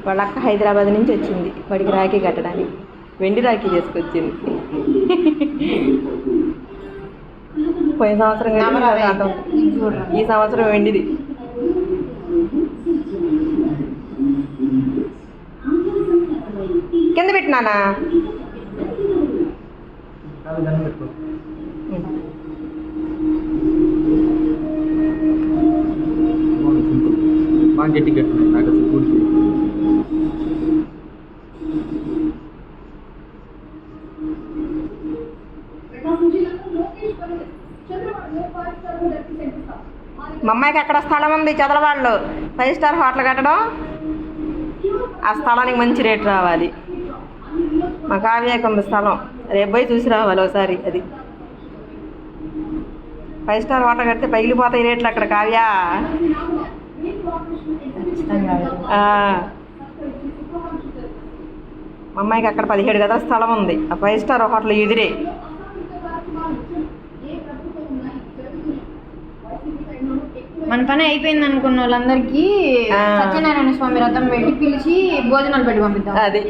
వాళ్ళ అక్క హైదరాబాద్ నుంచి వచ్చింది వాడికి రాఖీ కట్టడానికి. వెండి రాఖీ తీసుకొచ్చింది. పోయిన సంవత్సరం ఈ సంవత్సరం వెండిది. కింద పెట్టినానా? గట్టి కట్టు నాకు అసలు పూర్తి మా అమ్మాయికి అక్కడ స్థలం ఉంది చదలవాళ్ళు 5 స్టార్ హోటల్ కట్టడం. ఆ స్థలానికి మంచి రేటు రావాలి. మా కావ్యకి ఉంది స్థలం, రేపు పోయి చూసి రావాలి ఒకసారి. అది 5 స్టార్ హోటల్ కడితే పగిలిపోతాయి రేట్లు అక్కడ. కావ్య మా అమ్మాయికి అక్కడ 17 గదాల స్థలం ఉంది. ఆ 5 స్టార్ హోటల్ ఎదురే. మన పని అయిపోయింది అనుకున్న వాళ్ళందరికీ సత్యనారాయణ స్వామి రథం పెట్టి పిలిచి భోజనాలు పెట్టి పంపిద్దాం. అది